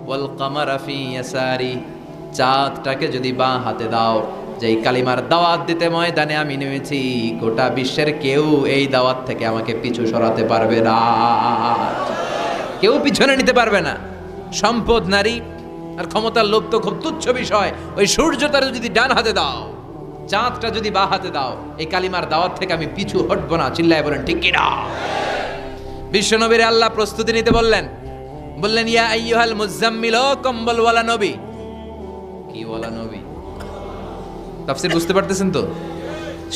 ওয়াল Camara ফি ইয়াসারি, চাঁদটাকে যদি বাঁ হাতে দাও। যেই কালিমার দাওয়াত দিতে ময়দানে আমি নেমেছি, গোটা বিশ্বের কেউ এই দাওয়াত থেকে আমাকে পিছু সরাতে পারবে না, কেউ পিছনে নিতে পারবে না। সম্পদ, নারী আর ক্ষমতার লোভ তো খুব তুচ্ছ বিষয়। ওই সূর্যটারে যদি ডান হাতে দাও, চাঁদটা যদি বাঁ হাতে দাও, এই কালিমার দাওয়াত থেকে আমি পিছু হটবো না। চিল্লায় বলেন ঠিক কিনা? বিশ্বনবীর আল্লাহ প্রস্তুতি নিতে বললেন, বললেন ইয়া আইয়ুহাল মুজাম্মিল, ও কম্বলওয়ালা নবী। কি ওয়ালা নবী? তাফসীর বুঝতে পারতেছেন তো?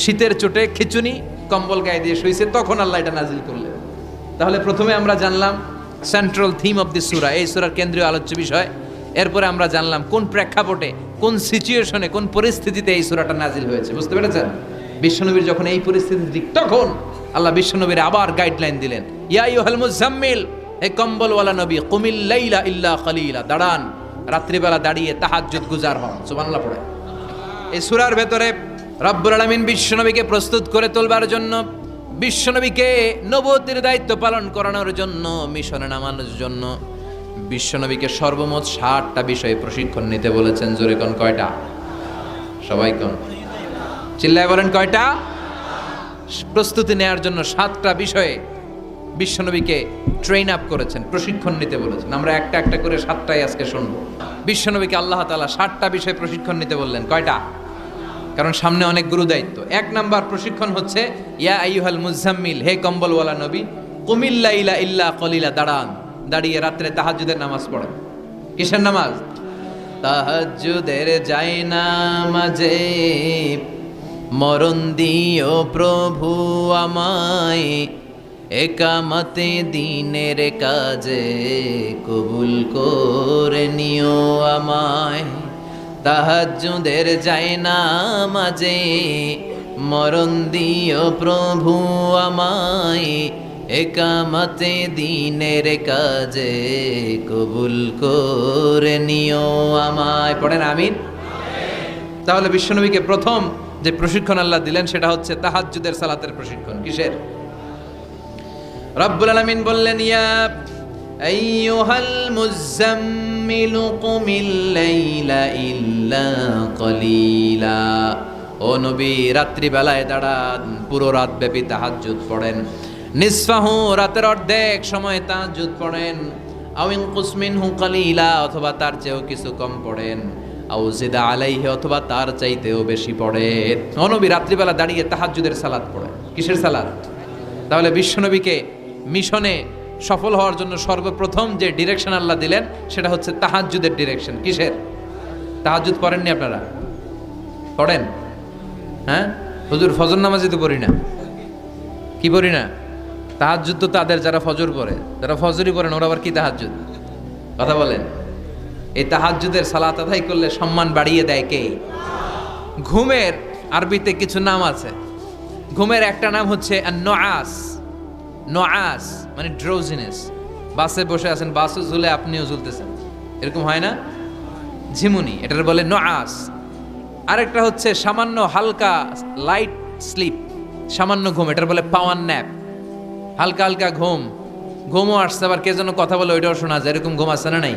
শীতের চোটে খিচুনি কম্বল গায়ে দিয়ে শুইছে, তখন আল্লাহ এটা নাজিল করলেন। তাহলে প্রথমে আমরা জানলাম সেন্ট্রাল থিম অফ দিস সূরা, এই সূরার কেন্দ্রীয় আলোচ্য বিষয়। এরপরে আমরা জানলাম কোন প্রেক্ষাপটে, কোন সিচুয়েশনে, কোন পরিস্থিতিতে এই সূরাটা নাজিল হয়েছে। বুঝতে পেরেছেন? বিশ্বনবীর যখন এই পরিস্থিতি, তখন আল্লাহ বিশ্বনবীর আবার গাইডলাইন দিলেন, ইয়া আইয়ুহাল মুজাম্মিল, হে কম্বলওয়ালা নবী, কুমিল লাইলা ইল্লা কালিলা, দাঁড়ান, রাত্রিবেলা দাঁড়িয়ে তাহাজ্জুদ গুজার হন। সুবহানাল্লাহ পড়ে। এই সূরার ভেতরে রব্বুল আলামিন বিশ্বনবীকে প্রস্তুত করে তোলবার জন্য, বিশ্বনবীকে নবুয়তের দায়িত্ব পালন করানোর জন্য, মিশনে নামানোর জন্য বিশ্বনবীকে সর্বমোট 60টা বিষয়ে প্রশিক্ষণ নিতে বলেছেন। জোরে কোন কয়টা? সবাই কোন? চিল্লায় বলেন কয়টা? প্রস্তুতি নেওয়ার জন্য 7টা বিষয়ে বিশ্বনবীকে ট্রেন আপ করেছেন, প্রশিক্ষণ নিতে বলেছেন। আমরা একটা একটা করে 7টাই আজকে শুনবো। বিশ্বনবীকে আল্লাহ তাআলা 60টা বিষয়ে প্রশিক্ষণ নিতে বললেন। কয়টা? কারণ সামনে অনেক গুরু দায়িত্ব। 1 নাম্বার প্রশিক্ষণ হচ্ছে ইয়া আইয়ুহাল মুজাম্মিল, হে কম্বলওয়ালা নবী, কুমিল লাইলা ইল্লা কলিলা, দাঁড়ান, দাঁড়িয়ে রাত্রে তাহাজ্জুদের নামাজ পড়েন। কিসের নামাজ? তাহাজ্জুদের জায়নামাজে মরণ দিও প্রভু আমায়, একামতে দিনের কাজে কবুল করে নিও আমায়। তাহাজ্জুদের জায়নামাজে মরণ দিও প্রভু আমায়, একামতে দিনের কাজে কবুল করে নিও আমায়। পড়েন আমিন। তাহলে বিশ্বনবীকে প্রথম যে প্রশিক্ষণ আল্লাহ দিলেন সেটা হচ্ছে তাহাজ্জুদের সালাতের প্রশিক্ষণ। কিসের? রব্বুল আলামিন বললেন, ইয়া আইয়ুহাল মুজাম্মিল কুমিল লাইলা ইল্লা কলিলা, ও নবী, রাত্রি বেলায় দাঁড়ান, পুরো রাত ব্যাপী তাহাজ্জুদ পড়েন। নিসফাহু, রাতের অর্ধেক সময় তাহাজ্জুদ পড়েন। আও ইনকুস মিনহু কালিলা, অথবা তার চেয়েও কিছু কম পড়েন। আও জিদ আলাইহি, অথবা তার চাইতেও বেশি পড়েন। ও নবী, রাত্রিবেলা দাঁড়িয়ে তাহাজ্জুদের সালাত পড়েন। কিসের সালাত? তাহলে বিশ্বনবীকে মিশনে সফল হওয়ার জন্য সর্বপ্রথম যে ডিরেকশন আল্লাহ দিলেন সেটা হচ্ছে তাহাজ্জুদের ডিরেকশন। কিসের? তাহাজ্জুদ পড়েননি আপনারা? পড়েন? হ্যাঁ হুজুর, ফজর নামাজই তো পড়ি না। কি পড়ি না? তাহাজ্জুদ তো তাদের যারা ফজর পড়ে, যারা ফজরই পড়েন, ওরা আবার কি তাহাজ্জুদ? কথা বলেন। এই তাহাজ্জুদের সালাত আদায় করলে সম্মান বাড়িয়ে দেয় কে? ঘুমের আরবিতে কিছু নাম আছে। ঘুমের একটা নাম হচ্ছে নুআস। নুআস মানে ড্রোজিনেস। বাসে বসে আছেন, বাসও ঝুলে আপনিও ঝুলতেছেন, এরকম হয় না? ঝিমুনি, এটার বলে নুআস। আরেকটা হচ্ছে সামান্য হালকা লাইট স্লিপ, সামান্য ঘুম, এটার বলে পাওয়ার ন্যাপ। হালকা হালকা ঘুম, ঘুমও আসছে, আবার কে যেন কথা বলে ওইটাও শোনা যায়, এরকম ঘুম আসছে না? নাই,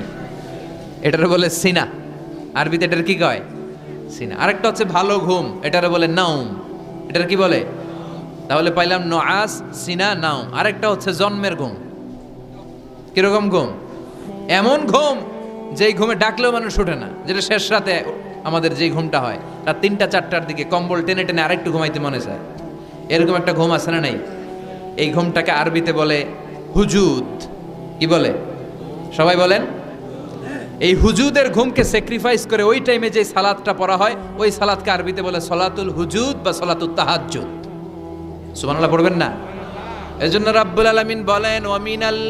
এটার বলে সিনা। আরবিতে এটার কি কয়? সিনা। আরেকটা হচ্ছে ভালো ঘুম, এটার বলে নাউম। এটার কি বলে? তাহলে পাইলাম নুআস, সিনা, নাউম। আরেকটা হচ্ছে জন্মের ঘুম। কিরকম ঘুম? এমন ঘুম যেই ঘুমে ডাকলেও মানুষ ওঠে না, যেটা শেষ রাতে আমাদের যেই ঘুমটা হয়, রাত 3টা-4টার দিকে কম্বল টেনে টেনে আরেকটু ঘুমাইতে মনে চায়, এরকম একটা ঘুম আছে না? নাই। এই ঘুমটাকে আরবিতে বলে হুজুদ। কি বলে? সবাই বলেন। এই হুজুদের ঘুমকে স্যাক্রিফাইস করে ওই টাইমে যে সালাতটা পড়া হয়, ওই সালাতকে আরবিতে বলে সলাতুল হুজুদ বা সলাতুত তাহাজ্জুদ। সুবহানাল্লাহ পড়বেন না? এজন্য রাব্বুল আলামিন বলেন, ওয়া মিনাল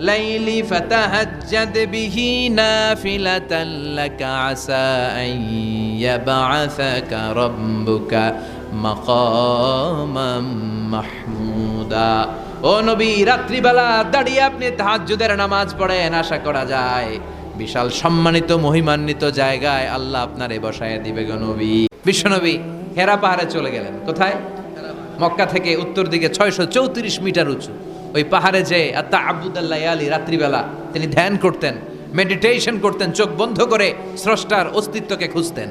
লাইলি ফাতাহাজ্জাদ বিহি নাফিলাতাল লাকা আসা আন ইয়াবআসাকা রাব্বুকা মাকামাম মাহমুদা। ও নবী, রাত্রিবেলা দাঁড়িয়ে আপনি তাহাজ্জুদের নামাজ পড়েন, আশা করা যায় বিশাল সম্মানিত মহিমান্বিত জায়গায় আল্লাহ আপনারে বসায় দিবে গো নবী। বিশ্বনবী হেরা পাহাড়ে চলে গেলেন। কোথায়? মক্কা থেকে উত্তর দিকে 634 মিটার উঁচু ওই পাহাড়ে যে তাআব্বুদাল লায়ালি, রাত্রিবেলা তিনি ধ্যান করতেন। মেডিটেশন করতেন, চোখ বন্ধ করে স্রষ্টার অস্তিত্বকে খুঁজতেন।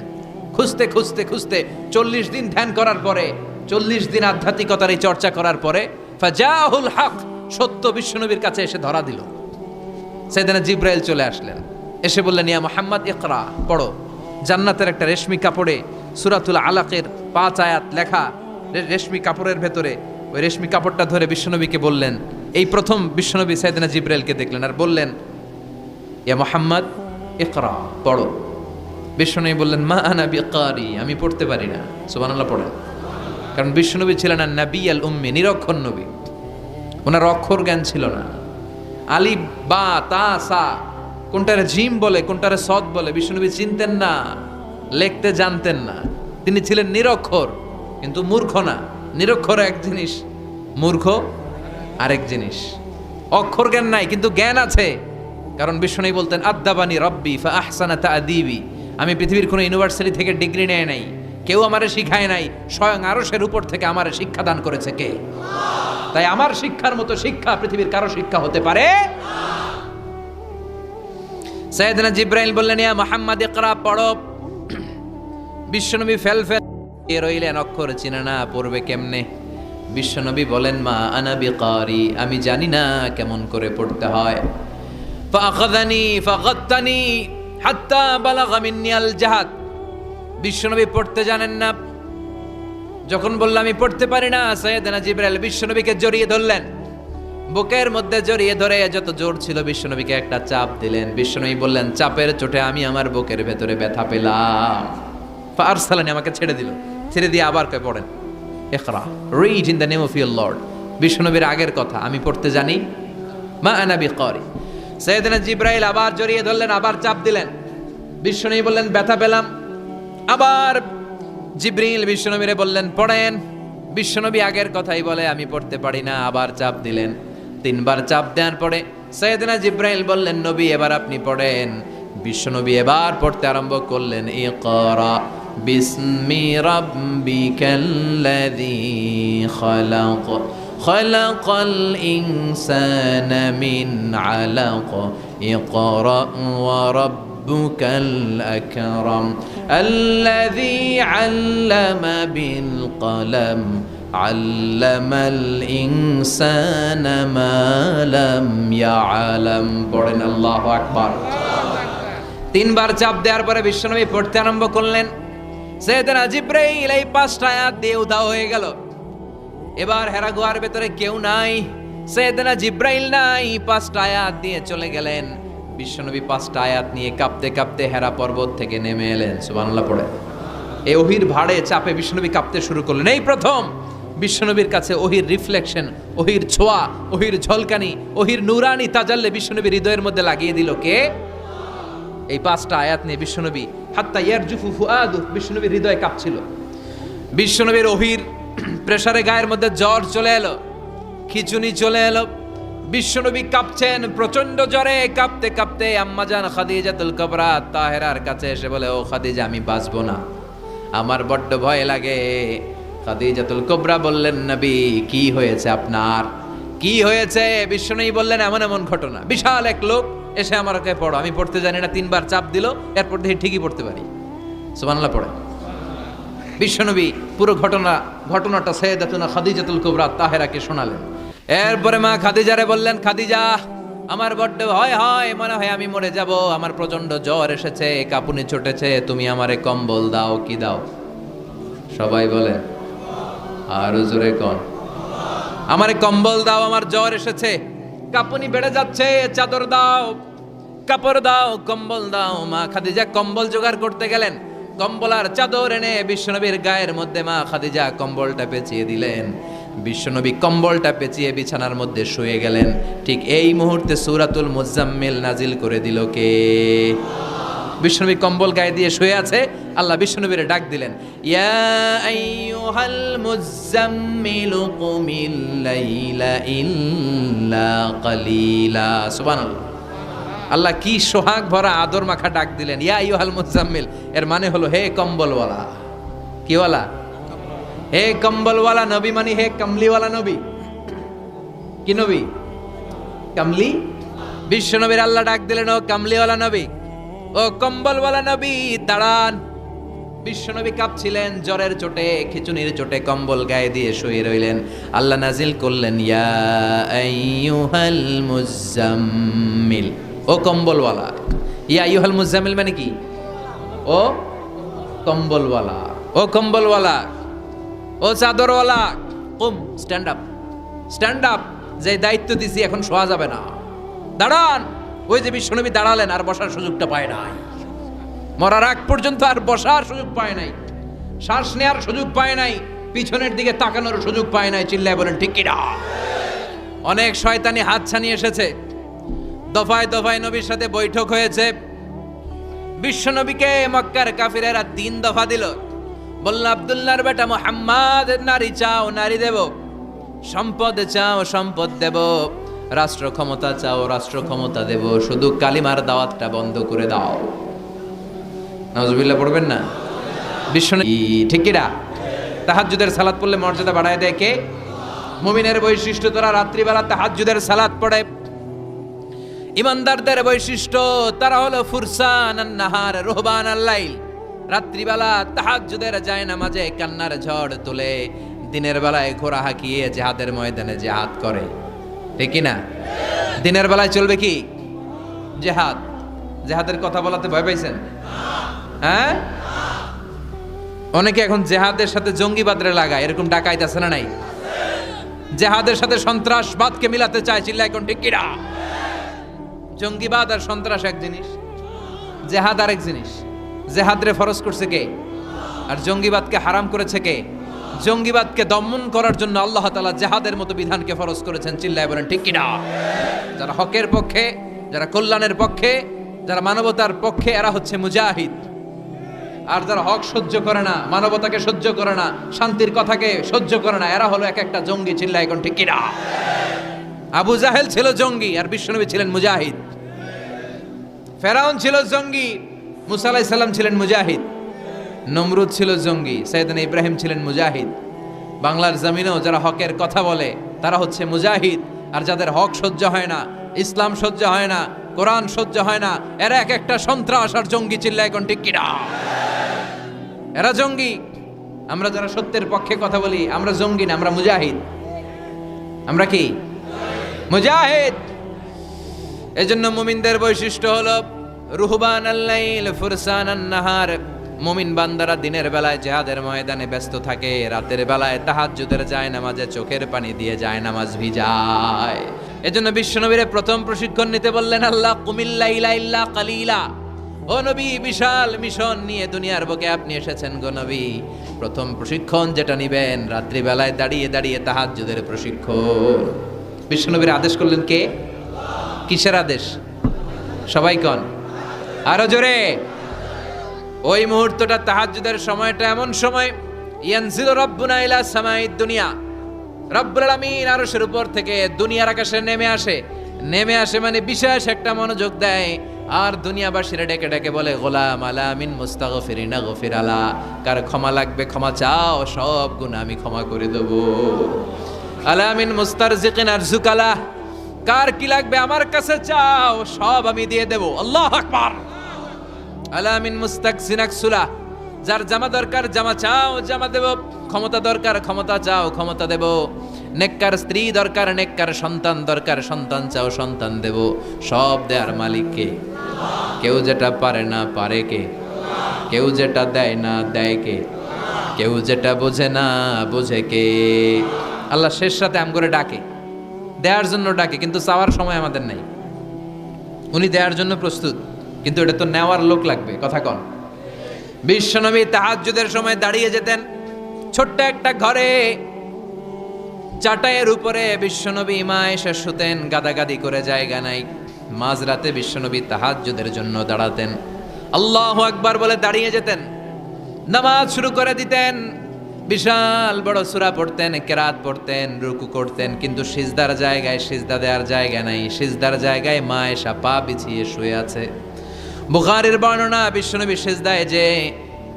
খুঁজতে খুঁজতে খুঁজতে 40 দিন ধ্যান করার পরে, 40 দিন আধ্যাত্মিকতার এই চর্চা করার পরে ফাজাহুল হক, সত্য বিশ্বনবীর কাছে এসে ধরা দিল। সাইয়েদনা জিব্রাইল চলে আসলেন, এসে বললেন, ইয়া মুহাম্মদ ইকরা, পড়ো। জান্নাতের একটা রেশমি কাপড়ে সূরাতুল আলাকের 5 আয়াত লেখা, রেশমি কাপড়ের ভেতরে ওই রেশমি কাপড়টা ধরে বিশ্বনবীকে বললেন। এই প্রথম বিশ্বনবী সাইয়েদনা জিব্রাইলকে দেখলেন আর বললেন, ইয়া মুহাম্মদ ইকরা, পড়ো। বিশ্বনবী বললেন, মা আনা বিকারি, আমি পড়তে পারি না। সুবহানাল্লাহ পড়েন। কারণ বিশ্বনবী ছিলেন না নবী আল উম্মি, নিরক্ষর নবী, ওনার অক্ষর জ্ঞান ছিল না। আলিফ বা তা সা কোনটারে জিম বলে কোনটারে সদ বলে বিশ্বনবী চিনতেন না, লিখতে জানতেন না। তিনি ছিলেন নিরক্ষর, কিন্তু মূর্খ না। নিরক্ষর এক জিনিস, মূর্খ আরেক জিনিস। অক্ষর জ্ঞান নাই কিন্তু জ্ঞান আছে। কারণ বিশ্বনবী বলতেন, আদ্দাবানি রব্বি ফা আহসানা তা'দিবি, আমি পৃথিবীর কোনো ইউনিভার্সিটি থেকে ডিগ্রি নেয় নাই, কেউ আমারে শিখায় নাই, স্বয়ং আরশের উপর থেকে আমারে শিক্ষাদান করেছে কে? তাই আমার শিক্ষার মতো শিক্ষা পৃথিবীর কারো শিক্ষা হতে পারে। সাইয়েদনা জিব্রাইল বললেন, ইয়া মুহাম্মদ ইকরা, পড়ো। বিশ্বনবী ফেল রইলেন, অক্ষর চিনে না, পড়বে কেমনে? বিশ্বনবী বলেন, মা আনা বিকারি, আমি জানি না কেমন করে পড়তে হয়। ফাআখাযানি ফাগাত্তানি হাত্তা বালাগা মিন্নি আল জাহাদ। বিশ্বনবী পড়তে জানেন না। যখন বললাম আমি পড়তে পারি না, সাইয়েদনা জিব্রাইল বিশ্বনবীকে জড়িয়ে ধরলেন, বুকের মধ্যে জড়িয়ে ধরে যত জোর ছিল বিশ্বনবীকে একটা চাপ দিলেন। বিশ্বনবী বললেন, চাপের চোটে আমি আমার বুকের ভেতরে ব্যথা পেলাম। ফারসালানি, আমাকে ছেড়ে দিল। ছেড়ে দিয়ে আবার কয়, পড়েন, ইকরা, read in the name of your Lord. বিশ্বনবীর আগের কথা, আমি পড়তে জানি, মা আনা বিকারি। সাইয়েদনা জিব্রাইল আবার জড়িয়ে ধরলেন, আবার চাপ দিলেন। বিশ্বনবী বললেন, ব্যথা পেলাম। আবার জিব্রিল বিশ্বনবীরে বললেন, পড়েন। বিশ্বনবী আগের কথাই বলে, আমি পড়তে পারি না। আবার চাপ দিলেন। 3 বার চাপ দেওয়ার পরে সাইয়েদনা জিব্রাইল বললেন, নবী এবার আপনি পড়েন। বিশ্বনবী এবার পড়তে আরম্ভ করলেন, ইকরা বিসমি রাব্বিকাল্লাযী খালাক খালাকাল ইনসানা মিন আলাক ইকরা ওয়া রাব্বুকাল আকরাম আল্লাযী আল্লামা বিল কলম আল্লামাল ইনসানা মা লাম ইয়ালাম। পড়েন আল্লাহু আকবার। 3 বার চাপ দেওয়ার পরে বিশ্বনবী পড়তে আরম্ভ করলেন। সাইয়েদনা জিব্রাইল এই 5টা আয়াত দিয়ে উধাও হয়ে গেল। এবার হেরা গুহার ভেতরে কেউ নাই, সাইয়েদনা জিব্রাইল নাই, 5টা আয়াত দিয়ে চলে গেলেন। বিশ্বনবী 5টা আয়াত নিয়ে কাঁপতে কাঁপতে হেরা পর্বত থেকে নেমে এলেন। সুবহানাল্লাহ পড়ে। এই ওহির ভাড়ে চাপে বিশ্বনবী কাঁপতে শুরু করলেন। এই প্রথম বিশ্বনবীর কাছে ওহির রিফ্লেকশন, ওহির ছোঁয়া, ওহির ঝলকানি, ওহির নুরানি তাজাল্লি বিশ্বনবীর হৃদয়ের মধ্যে লাগিয়ে দিল কে? এই 5টা আয়াত নিয়ে বিশ্বনবী হাত্তা ইয়ারজুফু ফুআদু, বিশ্বনবীর হৃদয় কাঁপছিল। বিশ্বনবীর ওহির প্রেসারে গায়ের মধ্যে জ্বর চলে এলো, খিচুনি চলে এলো। বিশ্বনবী কাঁপছেন প্রচন্ড জ্বরে। কাঁপতে কাঁপতে আম্মাজান খাদিজাতুল কুবরা তাহেরার কাছে এসে বলে, ও খাদিজা, আমি বাঁচবো না, আমার বড্ড ভয় লাগে। খাদিজাতুল কুবরা বললেন, নবী কি হয়েছে আপনার, কি হয়েছে? বিশ্বনবী বললেন, এমন এমন ঘটনা। বিশাল এক লোক এসে আমার কাছে পড়ো, আমি পড়তে জানি না। 3 বার চাপ দিল, এরপর দেখি ঠিকই পড়তে পারি। সুবহানাল্লাহ পড়ে। বিশ্বনবী পুরো ঘটনাটা সাইয়েদাতুনা খাদিজাতুল কুবরা তাহেরাকে শোনালেন। এরপরে মা খাদিজারে বললেন, খাদিজা, আমার বড্ড ভয় হয়, মনে হয় আমি মরে যাব, আমার প্রচন্ড জ্বর এসেছে, কাঁপুনি ছুটেছে, তুমি আমারে কম্বল দাও। কি দাও? সবাই বলে, আরো জোরে কোন, আমারে কম্বল দাও, আমার জ্বর এসেছে, কাঁপুনি বেড়ে যাচ্ছে, চাদর দাও, কাপড় দাও, কম্বল দাও। মা খাদিজা কম্বল জোগাড় করতে গেলেন। কম্বল আর চাদর এনে বিশ্বনবীর গায়ের মধ্যে মা খাদিজা কম্বলটা পেঁচিয়ে দিলেন। বিশ্বনবী কম্বলটা পেঁচিয়ে বিছানার মধ্যে শুয়ে গেলেন। ঠিক এই মুহূর্তে সূরাতুল মুজাম্মিল নাজিল করে দিল কে? বিশ্বনবী কম্বল গায়ে দিয়ে শুয়ে আছে, আল্লাহ বিশ্বনবীর ডাক দিলেন, ইয়া আইয়ুহাল মুজাম্মিলু কুমিল লাইলা ইল্লা কালিলা। সুবহানাল্লাহ। আল্লাহ কি সোহাগ ভরা আদর মাখা ডাক দিলেন, ইয়া আইয়ুহাল মুজাম্মিল। এর মানে হলো, হে কম্বলওয়ালা। কি ওয়ালা? হে কম্বলওয়ালা নবী, মানে হে কমলিওয়ালা নবী। কি নবী? কমলি বিশ্বনবীর আল্লাহ ডাক দিলেন, ও কামলিওয়ালা নবী, ও কম্বলওয়ালা নবী, দাঁড়ান। বিশ্বনবী কাঁপছিলেন জ্বরের চোটে, খিচুনির চোটে কম্বল গায়ে দিয়ে শুয়ে রইলেন। আল্লাহ নাজিল করলেন, ইয়া আইয়ুহাল মুজাম্মিল, ও কম্বলওয়ালা। ইয়া আইয়ুহাল মুজাম্মিল মানে কি? ও কম্বলওয়ালা, ও কম্বলওয়ালা, ও চাদরওয়ালা, কুম, স্ট্যান্ড আপ, স্ট্যান্ড আপ। যে দায়িত্ব দিছি এখন শোয়া যাবে না, দাঁড়ান। ওই যে বিশ্বনবী দাঁড়ালেন, আর বসার সুযোগটা পায় নাই। মরার আগ পর্যন্ত আর বসার সুযোগ পায় নাই, শ্বাস নেওয়ার সুযোগ পায় নাই, পিছনের দিকে তাকানোর সুযোগ পায় নাই। চিল্লায় বলেন ঠিক কিনা? অনেক শয়তানি হাত ছানি এসেছে, দফায় দফায় নবীর সাথে বৈঠক হয়েছে। বিশ্বনবীকে মক্কার কাফিরেরা 3 দফা দিল। বলল, আব্দুল্লাহর বেটা মুহাম্মদ, নারী চাও নারী দেব, সম্পদ চাও সম্পদ দেব, রাষ্ট্র ক্ষমতা চাও রাষ্ট্র ক্ষমতা দেব, শুধু কালিমার দাওয়াতটা বন্ধ করে দাও। নাউজুবিল্লাহ পড়বেন না? বিশ্বনবী ঠিক কিনা? তাহাজ্জুদের সালাত পড়লে মর্যাদা বাড়ায় দেয় কে? মুমিনের বৈশিষ্ট্য, তারা রাত্রিবেলা তাহাজ্জুদের সালাত পড়ে। ইমানদারদের বৈশিষ্ট্য, তারা হলো ফুরসান আন-নাহার রুহবান আল-লাইল। রাত্রিবেলা তাহাজ্জুদের যায় নামাজে কান্নার ঝড় তোলে, দিনের বেলায় ঘোড়া হাঁকিয়ে জিহাদের ময়দানে জিহাদ করে। ঠিক কি না? দিনের বেলায় চলবে কি? জিহাদ। জিহাদের কথা বলাতে ভয় পাইছেন? হ্যাঁ, অনেকে এখন জিহাদের সাথে জঙ্গিবাদরে লাগায়, এরকম ডাকাইত আছে না নাই? জিহাদের সাথে সন্ত্রাসবাদকে মিলাতে চায়। চিল্লা এখন ঠিক কিনা? জঙ্গিবাদ আর সন্ত্রাস এক জিনিস, জিহাদ আরেক জিনিস। জিহাদরে ফরজ করছে কে? আর জঙ্গিবাদকে হারাম করেছে কে? জঙ্গিবাদকে দমন করার জন্য আল্লাহ তাআলা জিহাদের মতো বিধানকে ফরজ করেছেন। চিল্লায় বলেন ঠিক কিনা? যারা হকের পক্ষে, যারা কল্যাণের পক্ষে, যারা মানবতার পক্ষে, এরা হচ্ছে মুজাহিদ। আর যারা হক সহ্য করে না, মানবতাকে সহ্য করে না, শান্তির কথাকে সহ্য করে না, এরা হলো এক একটা জঙ্গি। চিল্লায় এখন ঠিক কিনা? আবু জাহেল ছিল জঙ্গি, আর বিশ্বনবী ছিলেন মুজাহিদ। ফেরাউন ছিল জঙ্গি, মুসা আলাইহিস সালাম ছিলেন মুজাহিদ। নমরুদ ছিল জঙ্গি, সাইয়েদনা ইব্রাহিম ছিলেন মুজাহিদ। বাংলার জমিনেও যারা হকের কথা বলে তারা হচ্ছে মুজাহিদ। আর যাদের হক সহ্য হয় না, ইসলাম সহ্য হয় না, কোরআন সহ্য হয় না, এরা এক একটা সন্ত্রাস আর জঙ্গি। চিল্লায় এখন ঠিক কিনা? এরা জঙ্গি। আমরা যারা সত্যের পক্ষে কথা বলি, আমরা জঙ্গি না, আমরা মুজাহিদ। আমরা কি? মুজাহিদ। এজন্য মুমিনদের বৈশিষ্ট্য হলো রুহবান আল-লাইল ফুরসান আন-নাহার। মুমিন বান্দারা দিনের বেলায় জিহাদের ময়দানে ব্যস্ত থাকে, রাতের বেলায় তাহাজ্জুদের যায় নামাজে চোখের পানি দিয়ে যায় নামাজ ভিজায়। এজন্য বিশ্বনবীরে প্রথম প্রশিক্ষণ নিতে বললেন আল্লাহ, কুমিল লাইলা ইল্লা কালিলা। ও নবী, বিশাল মিশন নিয়ে দুনিয়ার বুকে আপনি এসেছেন গো নবী। প্রথম প্রশিক্ষণ যেটা নিবেন, রাত্রি বেলায় দাঁড়িয়ে দাঁড়িয়ে তাহাজ্জুদের প্রশিক্ষণ। বিশ্বনবীর আদেশ করলেন কে? কিসের আদেশ? সবাই কোন? আরো জোরে। ওই মুহূর্তটা তাহাজ্জুদের সময়টা এমন সময়, ইয়ানজিলু রাব্বুনা ইলা সামাইদ দুনিয়া, রব্বুল আলামিন আরশের উপর থেকে দুনিয়ার আকাশে নেমে আসে। নেমে আসে মানে বিশেষ একটা মনোযোগ দেয়, আর দুনিয়াবাসীরা ডেকে ডেকে বলে, গোলাম আলা মিন মুস্তাগফিরিনা গফির আলা। কার ক্ষমা লাগবে ক্ষমা চাও, সব গুনাহ আমি ক্ষমা করে দেব। আলা মিন মুস্তারজিকিন আরজুকালা, কার কি লাগবে আমার কাছে চাও, সব আমি দিয়ে দেব। আল্লাহু আকবার। আলা মিন মুস্তাকসিন আকসুলা, যার জামা দরকার জামা চাও জামা দেব, ক্ষমতা দরকার ক্ষমতা চাও ক্ষমতা দেব, নেককার স্ত্রী দরকার নেককার সন্তান দরকার সন্তান চাও সন্তান দেব। সব দেয়ার মালিক কে? কেউ যেটা পারে না পারে কে? কেউ যেটা দেয় না দেয় কে? কেউ যেটা বোঝে না বোঝে কে? আল্লাহ শেষ রাতে আম করে ডাকে, দেওয়ার জন্য ডাকে, কিন্তু চাওয়ার সময় আমাদের নাই। উনি দেওয়ার জন্য প্রস্তুত, কিন্তু এটা তো নেওয়ার লোক লাগবে। কথা কন। বিশ্বনবী তাহাজ্জুদের সময় দাঁড়িয়ে যেতেন ছোট্ট একটা ঘরে, চাটাইয়ের উপরে বিশ্বনবী মা এসে শুতেন, গাদাগাদি করে জায়গা নাই। মাঝরাতে বিশ্বনবী তাহাজ্জুদের জন্য দাঁড়াতেন, আল্লাহু আকবার বলে দাঁড়িয়ে যেতেন, নামাজ শুরু করে দিতেন। বিশাল বড় সূরা পড়তেন, কেরাত পড়তেন, রুকু করতেন, কিন্তু সিজদার জায়গায় সিজদা দেওয়ার জায়গা নাই। সিজদার জায়গায় মা এসা পা বিছিয়ে শুয়ে আছে। বুখারীর বর্ণনা, বিশ্বনবী সিজদায় যে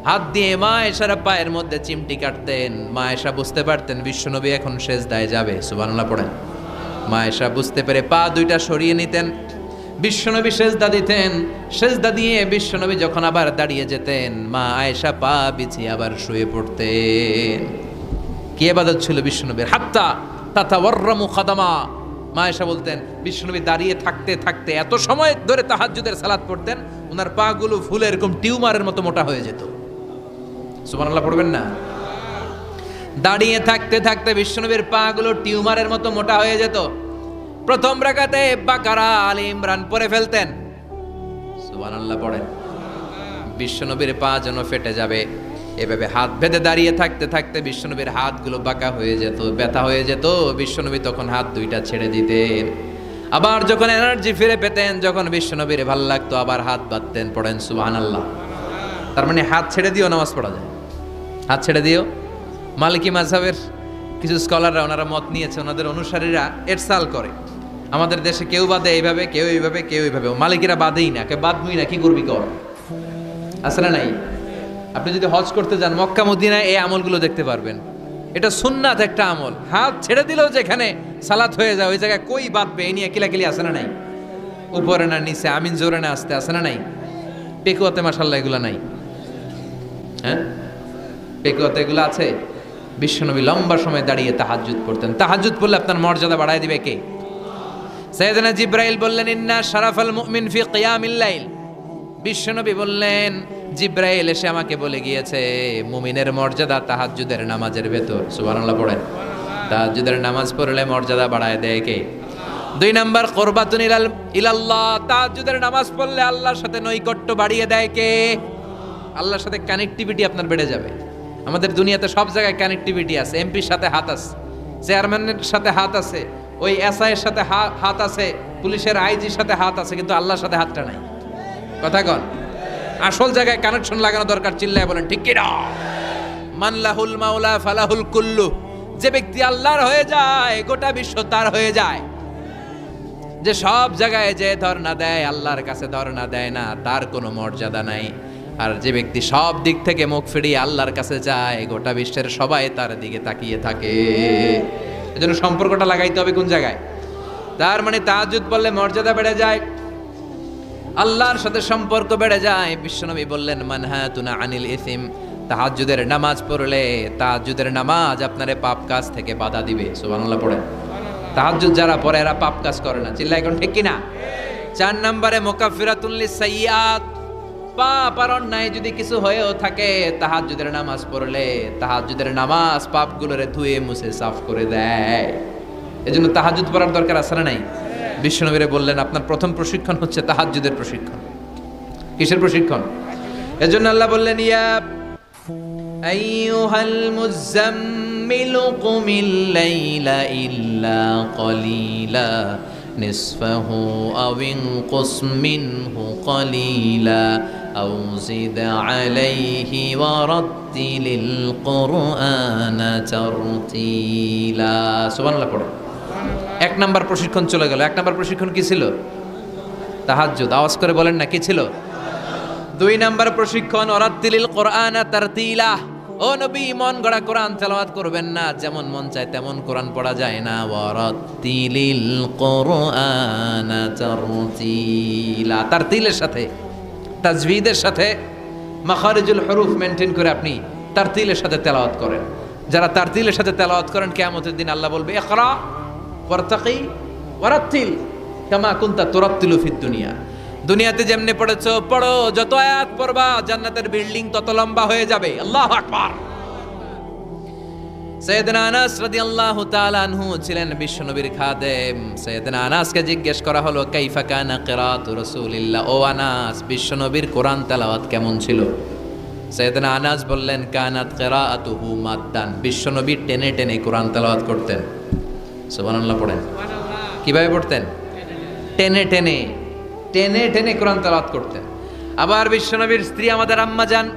হাত দিয়ে মা এসার পায়ের মধ্যে চিমটি কাটতেন। মা এসা বুঝতে পারতেন বিশ্বনবী এখন সিজদায় যাবে। সুবহানাল্লাহ পড়েন। মা এসা বুঝতে পেরে পা দুইটা সরিয়ে নিতেন, বিশ্বনবী সেজদা দিতেন, সেজদা দিয়ে বিশ্বনবী যখন আবার দাঁড়িয়ে যেতেন, মা আয়েশা পা বিছিয়ে আবার শুয়ে পড়তেন। কি ইবাদত ছিল বিশ্বনবীর! হাত্তা তাতাওয়াররামু খাদামা। মা আয়েশা বলতেন বিশ্বনবী দাঁড়িয়ে থাকতে থাকতে এত সময় ধরে তাহাজ্জুদের সালাত পড়তেন, ওনার পা গুলো ফুলে এরকম টিউমারের মতো মোটা হয়ে যেত। সুবহানাল্লাহ পড়বেন না? দাঁড়িয়ে থাকতে থাকতে বিশ্বনবীর পা গুলো টিউমারের মতো মোটা হয়ে যেত। প্রথম রাকাতে বাকারা, আলে ইমরান পড়ে ফেলতেন। সুবহানাল্লাহ পড়েন। বিশ্বনবীর পা যেন ফেটে যাবে এভাবে হাত বেঁধে দাঁড়িয়ে থাকতে থাকতে বিশ্বনবীর হাতগুলো বাঁকা হয়ে যেত, ব্যথা হয়ে যেত। বিশ্বনবী তখন হাত দুইটা ছেড়ে দিতেন। আবার যখন এনার্জি ফিরে পেতেন, যখন বিশ্বনবীর ভাল লাগতো আবার হাত বাঁধতেন। পড়েন সুবহানাল্লাহ। তার মানে হাত ছেড়ে দিও নামাজ পড়া যায়। হাত ছেড়ে দিও। মালিকি মাযহাবের কিছু স্কলাররা ওনারা মত নিয়েছে, ওনাদের অনুসারীরা এরসাল করে। আমাদের দেশে কেউ বাদে এইভাবে, কেউ এইভাবে, কেউ এইভাবে। মালিকিরা বাদেই না, কেউ বাদবই না, কি করবি কর। আছে না নাই? আপনি যদি হজ করতে যান মক্কা মদিনায় এই আমলগুলো দেখতে পারবেন। এটা সুন্নাত একটা আমল। হাত ছেড়ে দিলেও যেখানে সালাত হয়ে যায় ওই জায়গায় কই বাঁধবে এই নিয়ে কিলাকিলি আছে না নাই? উপরে না নিচে, আমিন জোরে না আসতে, আছে না নাই? পেকুয়াতে মাশাআল্লাহ এগুলো নাই। হ্যাঁ, পেকুয়াতে এগুলো আছে। বিশ্বনবী লম্বা সময় দাঁড়িয়ে তাহাজ্জুদ পড়তেন। তাহাজ্জুদ পড়লে আপনার মর্যাদা বাড়ায় দিবে কে? সাইয়েদনা জিব্রাইল বললেন ইন্না শারাফাল মুমিন ফি কিয়ামিল লাইল। বিশ্বনবী বললেন জিব্রাইল এসে আমাকে বলে গিয়েছে মুমিনের মর্যাদা তাহাজ্জুদের নামাজের ভেতর। সুবহানাল্লাহ পড়েন। তাহাজ্জুদের নামাজ পড়লে মর্যাদা বাড়ায় দেয় কে? 2 নাম্বার কুরবাতুন ইলাল্লাহ। তাহাজ্জুদের নামাজ পড়লে আল্লাহর সাথে নৈকট্য বাড়িয়ে দেয় কে? আল্লাহর সাথে কানেক্টিভিটি আপনার বেড়ে যাবে। আমাদের দুনিয়াতে সব জায়গায় কানেক্টিভিটি আছে। এমপির সাথে হাত আছে, চেয়ারম্যানের সাথে হাত আছে, ওই এসআই এর সাথে হাত আছে, পুলিশের আইজির সাথে হাত আছে, কিন্তু আল্লাহর সাথে হাতটা নাই। কথা কন। আসল জায়গায় কানেকশন লাগানো দরকার। চিল্লায় বলেন ঠিক কি না? মান লাহুল মাওলা ফালাহুল কুল্লু। যে ব্যক্তি আল্লাহর হয়ে যায় গোটা বিশ্ব তার হয়ে যায়। যে সব জায়গায় যে ধর্ণা দেয় আল্লাহর কাছে ধর্ণা দেয় না, তার কোনো মর্যাদা নাই। আর যে ব্যক্তি সব দিক থেকে মুখ ফিরিয়ে আল্লাহর কাছে যায় গোটা বিশ্বের সবাই তার দিকে তাকিয়ে থাকে। এজন্য সম্পর্কটা লাগাইতে হবে কোন জায়গায়? তার মানে তাহাজ্জুদ বললে মর্যাদা বেড়ে যায়, আল্লাহর সাথে সম্পর্ক বেড়ে যায়। বিশ্বনবী বললেন মানহাতুনা আনিল ইসিম। তাহাজ্জুদের নামাজ পড়লে তাহাজ্জুদের নামাজ আপনারে পাপ কাজ থেকে বাধা দিবে। সুবহানাল্লাহ পড়েন। তাহাজ্জুদ যারা পড়ে এরা পাপ কাজ করে না। চিল্লায় এখন ঠিক কি না? 4 নম্বরে মুকাফফিরাতুন লিসাইয়্যাত। পাপ আর অন্যায় যদি কিছু হয়েও থাকে তাহাজ্জুদের নামাজ পড়লে তাহাজ্জুদের নামাজ পাপগুলোরে ধুয়ে মুছে সাফ করে দেয়। এজন্য তাহাজ্জুদ পড়ার দরকার আছে না নাই? বিশ্বনবীরে বললেন আপনার প্রথম প্রশিক্ষণ হচ্ছে তাহাজ্জুদের প্রশিক্ষণ। কিসের প্রশিক্ষণ? এজন্য আল্লাহ বললেন ইয়া আইয়ুহাল মুযাম্মিলু কুমিল লাইলা ইল্লা কলিলা নিসফাহু আও ইনকুস মিনহু কলিলা আও জিদ আলাইহি ওয়া রাত্তিলিল কুরআনা তারতিলা। সুবহানাল্লাহ পড়ে। 1 নাম্বার প্রশিক্ষণ চলে গেল। 1 নাম্বার প্রশিক্ষণ কি ছিল? তাহাজ্জুদ। আওয়াজ করে বলেন না কি ছিল? 2 নাম্বার প্রশিক্ষণ ওয়ারাত্তিলিল কুরআনা তারতিলা। ও নবী, মন গড়া কোরআন তেলাওয়াত করবেন না, যেমন মন চায় তেমন কোরআন পড়া যায় না। ওয়ারাত্তিলিল কুরআনা তারতিলা। তারতিলের সাথে তাজবিদের সাথে মাখারিজুল হুরুফ মেইনটেইন করে আপনি তারতিলের সাথে তেলাওয়াত করেন। যারা তারতিলের সাথে তেলাওয়াত করেন কিয়ামতের দিন আল্লাহ বলবে ইকরা ওয়ারতাকি ওয়ারাত্তিল কামা কুনতা তুরাত্তিলু ফিদ দুনিয়া। দুনিয়াতে যেমনে পড়েছো পড়ো, যত আয়াত পড়বা জান্নাতের বিল্ডিং তত লম্বা হয়ে যাবে। আল্লাহু আকবার। সাইয়েদনা আনাস রাদিয়াল্লাহু তাআলা আনহু ছিলেন বিশ্বনবীর খাদেম। সাইয়েদনা আনাসকে জিজ্ঞেস করা হলো কাইফা কানা কিরাআতু রাসূলিল্লাহ। ও আনাস, বিশ্বনবীর কোরআন তেলাওয়াত কেমন ছিল? সাইয়েদনা আনাস বললেন কানাত কিরাআতুহু মাদ্দান। বিশ্বনবী টেনে টেনে কোরআন তেলাওয়াত করতেন। সুবহানাল্লাহ পড়েন। কিভাবে পড়তেন? টেনে টেনে টেনে টেনে কোরআন তেলাওয়াত করতেন। আবার বিশ্বনবীর স্ত্রী আমাদের আম্মা জান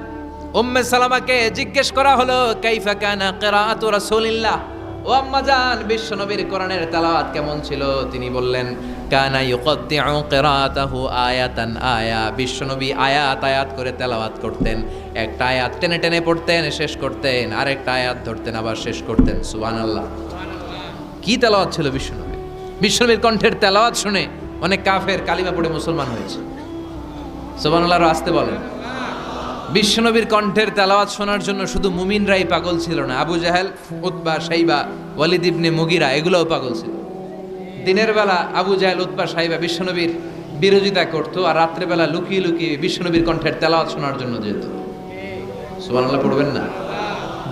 উম্মে সালামাকে জিজ্ঞেস করা হলো কাইফা কানা কিরাআতু রাসূলিল্লাহ। ও আম্মা জান, বিশ্বনবীর কোরআনের তেলাওয়াত কেমন ছিল? তিনি বললেন কানা ইউকাত্তিউ কিরাআতাহু আয়াতান আয়া। বিশ্বনবী আয়াত আয়াত করে তেলাওয়াত করতেন। একটা আয়াত টেনে টেনে পড়তেন, শেষ করতেন, আরেকটা আয়াত ধরতেন, আবার শেষ করতেন। সুবহানাল্লাহ। কি তেলাওয়াত ছিল বিশ্বনবীর! বিশ্বনবীর কণ্ঠের তেলাওয়াত শুনে অনেক কাফের কালিমা পড়ে মুসলমান হয়েছে। সুবহানাল্লাহ আসতে বলেন। বিশ্বনবীর কণ্ঠের তেলাওয়াত শোনার জন্য শুধু মুমিনরাই পাগল ছিল না, আবু জাহেল, উতবা, শাইবা, ওয়ালিদ ইবনে মুগিরা এগুলোও পাগল ছিল। দিনের বেলা আবু জাহেল, উতবা, শাইবা বিশ্বনবীর বিরোধিতা করতো, আর রাত্রে বেলা লুকিয়ে লুকিয়ে বিশ্বনবীর কণ্ঠের তেলাওয়াত শোনার জন্য যেত। সুবহানাল্লাহ পড়বেন না?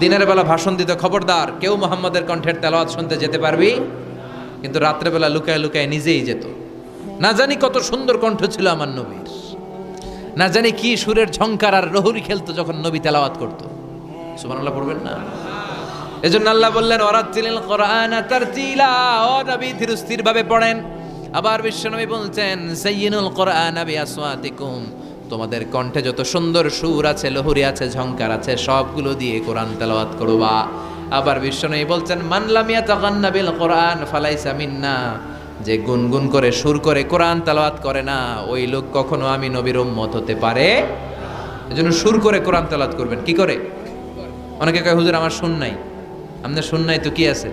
দিনের বেলা ভাষণ দিতে, খবরদার কেউ মুহাম্মাদের কণ্ঠের তেলাওয়াত শুনতে যেতে পারবি, কিন্তু রাত্রে বেলা লুকায় লুকায় নিজেই যেত। না জানি কত সুন্দর কণ্ঠ ছিল আমার নবীর, না জানি কি সুরের ঝংকার আর রহুরি খেলতো যখন নবী তেলাওয়াত করতো। সুবহানাল্লাহ পড়বেন না? এজন্য আল্লাহ বললেন ওয়ারাতিলিল কোরআন তারতিলা, ও নবী ধীর স্থির ভাবে পড়েন। আবার বিশ্বনবী বলছেন সাইয়িনুল কোরআন বিআসওয়াতিকুম, তোমাদের কণ্ঠে যত সুন্দর সুর আছে, লহুরি আছে, ঝংকার আছে, সবগুলো দিয়ে কোরআন তেলাওয়াত করবা। আবার বিশ্বনবী বলছেন মান লাম ইয়াতাগান্না বিল কোরআন ফালাইসা মিন্না, যে গুনগুন করে সুর করে কোরআন তেলাওয়াত করে না, ওই লোক কখনো আমি নবীর উম্মত হতে পারে। এজন্য সুর করে কোরআন তেলাওয়াত করবেন। কি করে? অনেকে কয় হুজুর আমার সুর নাই। আপনার সুর নাই তো কি আছে?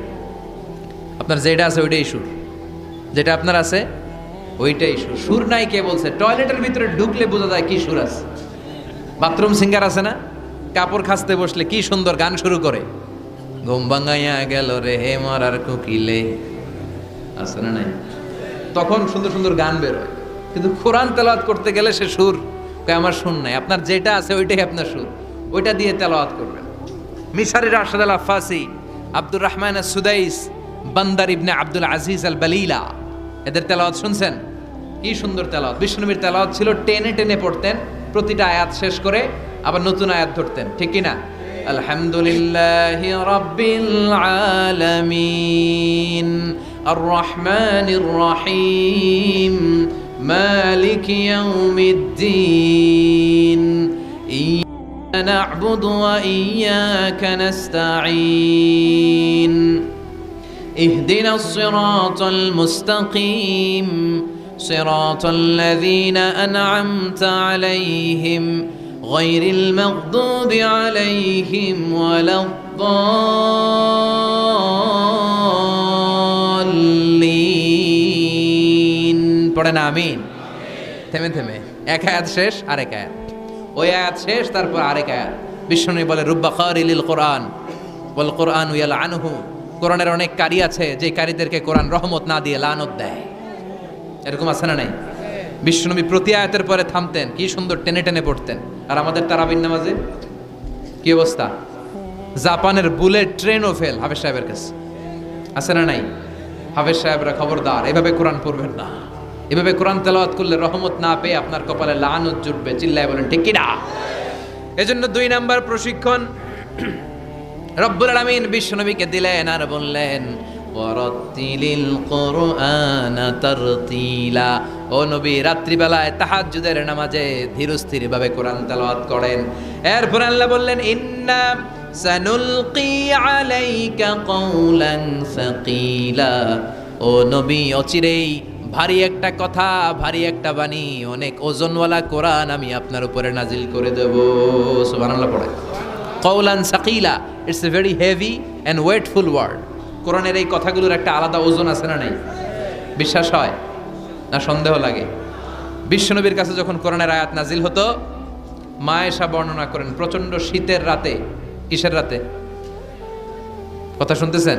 আপনার যেটা আছে ওইটাই সুর, যেটা আপনার আছে ওইটাই সুর। সুর নাই কে বলছে? টয়লেটের ভিতরে ঢুকলে বোঝা যায় কি সুর আছে। বাথরুম সিঙ্গার আছে না, কাপড় খাসতে বসলে কি সুন্দর গান শুরু করে, ঘুম ভাঙাইয়া গেল রে হে মরার কোকিলে, আছে না নাই? তখন সুন্দর সুন্দর গান বের হয়। কিন্তু কোরআন তেলাওয়াত করতে গেলে সে সুর কয় আমার সুর নাই। আপনার যেটা আছে ওইটাই আপনার সুর, ওইটা দিয়ে তেলাওয়াত করবেন। মিশরি রাশেদ আল আফাসি, আব্দুর রহমান সুদাইস, বান্দার ইবনে আব্দুল আজিজ আল বালিলা, এদের তেলাওয়াত শুনছেন? কি সুন্দর তেলাওয়াত। বিষ্ণুনবীর তেলাওয়াত ছিল টেনে টেনে পড়তেন, প্রতিটা আয়াত শেষ করে আবার নতুন আয়াত ধরতেন, ঠিক কি না? আলহামদুলিল্লাহি রাব্বিল আলামিন আর রহমানির রহিম মালিকি ইয়াউমিদ্দিন ইয়্যাকা না'বুদু ওয়া ইয়্যাকা নাস্তাঈন ইহদিনাস সিরাতাল মুস্তাকিম সিরাতাল লাযীনা আন'আমতা আলাইহিম গায়রিল মাগদুবি আলাইহিম ওয়ালাদ-দাল্লিন। পড়েন আমিন। থেমে থেমে এক আয়াত শেষ আরেক আয়াত, ওই আয়াত শেষ তারপর আরেক আয়াত। বিষ্ণু বলে রুব্বা কারিলিল কোরআন ওয়াল কোরআন ইয়ালআনহু, কোরআনের অনেক কারি আছে যে কারীদেরকে কোরআন রহমত না দিয়ে লানত দেয়। এরকম আছে না নাই? বিশ্বনবী প্রতি আয়াতের পরে থামতেন, কি সুন্দর টেনে টেনে পড়তেন। আর আমাদের তারাবির নামাজে কি অবস্থা? জাপানের বুলেট ট্রেনও ফেল হাফেজ সাহেবের কাছে, আছে না নাই? হাফেজ সাহেবরা খবরদার, এভাবে কোরআন পড়বেন না। এভাবে কোরআন তেলাওয়াত করলে রহমত না পেয়ে আপনার কপালে লানত জুটবে। চিল্লায় বলেন ঠিক কি না? এজন্য 2 নাম্বার প্রশিক্ষণ রব্বুল আলামিন বিশ্বনবীকে দিলেন আর বললেন ওয়ারাতিলিল কোরআনা তারতিলা, ও নবী রাত্রিবেলায় তাহাজ্জুদের নামাজে ধীরস্থির ভাবে কোরআন তেলাওয়াত করেন। এরপর আল্লাহ বললেন ইন্না সানুলকি আলাইকা কওলান সাকিলা, ও নবী অচিরেই ভারী একটা কথা, ভারী একটা বাণী, অনেক ওজনওয়ালা কোরআন আমি আপনার উপরে নাজিল করে দেব। সুবহানাল্লাহ পড়ে। কওলান সাকিলা, it's a very heavy and weightful word. কোরআনের এই কথাগুলোর একটা আলাদা ওজন আছে না নাই? বিশ্বাস হয় না সন্দেহ লাগে? বিশ্বনবীর কাছে যখন কোরআনের আয়াত নাজিল হতো, মা আয়েশা বর্ণনা করেন প্রচন্ড শীতের রাতে, কিসের রাতে? কথা শুনতেছেন?